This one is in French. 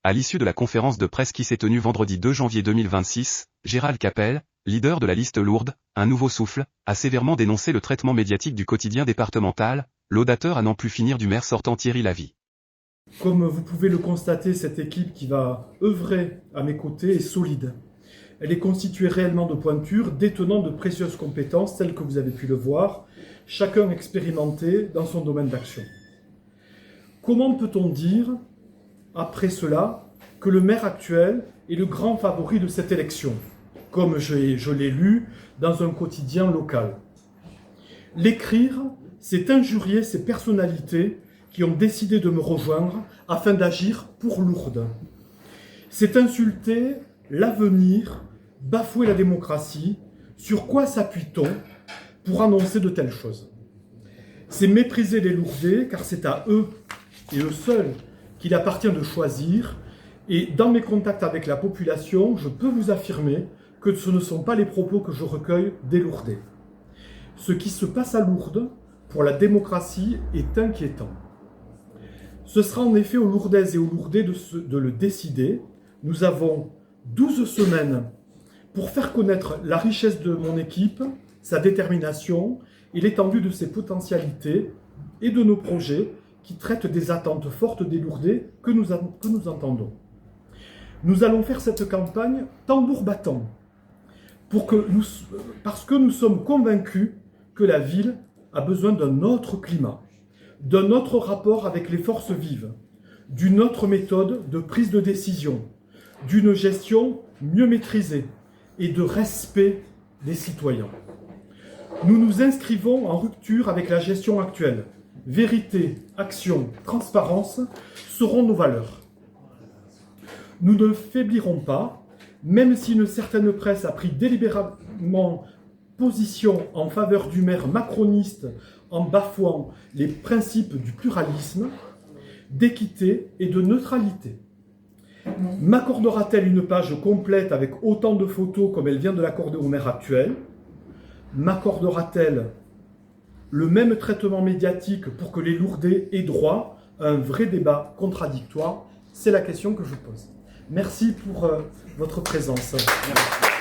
À l'issue de la conférence de presse qui s'est tenue vendredi 2 janvier 2026, Gérald Capel, leader de la liste Lourdes, Un nouveau souffle, a sévèrement dénoncé le traitement médiatique du quotidien départemental, laudateur à n'en plus finir du maire sortant Thierry Lavie. Comme vous pouvez le constater, cette équipe qui va œuvrer à mes côtés est solide. Elle est constituée réellement de pointures, détenant de précieuses compétences, telles que vous avez pu le voir, chacun expérimenté dans son domaine d'action. Comment peut-on dire, après cela, que le maire actuel est le grand favori de cette élection, comme je l'ai lu dans un quotidien local? L'écrire, c'est injurier ces personnalités qui ont décidé de me rejoindre afin d'agir pour Lourdes. C'est insulter l'avenir, bafouer la démocratie. Sur quoi s'appuie-t-on pour annoncer de telles choses? C'est mépriser les Lourdais, car c'est à eux, et eux seuls, qu'il appartient de choisir. Et dans mes contacts avec la population, je peux vous affirmer que ce ne sont pas les propos que je recueille des Lourdais. Ce qui se passe à Lourdes, pour la démocratie, est inquiétant. Ce sera en effet aux Lourdaises et aux Lourdais de le décider. Nous avons 12 semaines pour faire connaître la richesse de mon équipe, sa détermination et l'étendue de ses potentialités et de nos projets qui traitent des attentes fortes des Lourdais que nous entendons. Nous allons faire cette campagne tambour battant parce que nous sommes convaincus que la ville a besoin d'un autre climat, d'un autre rapport avec les forces vives, d'une autre méthode de prise de décision, d'une gestion mieux maîtrisée et de respect des citoyens. Nous nous inscrivons en rupture avec la gestion actuelle. Vérité, action, transparence seront nos valeurs. Nous ne faiblirons pas, même si une certaine presse a pris délibérément position en faveur du maire macroniste en bafouant les principes du pluralisme, d'équité et de neutralité. M'accordera-t-elle une page complète avec autant de photos comme elle vient de l'accorder au maire actuel? M'accordera-t-elle le même traitement médiatique pour que les Lourdais aient droit à un vrai débat contradictoire? C'est la question que je pose. Merci pour votre présence. Merci.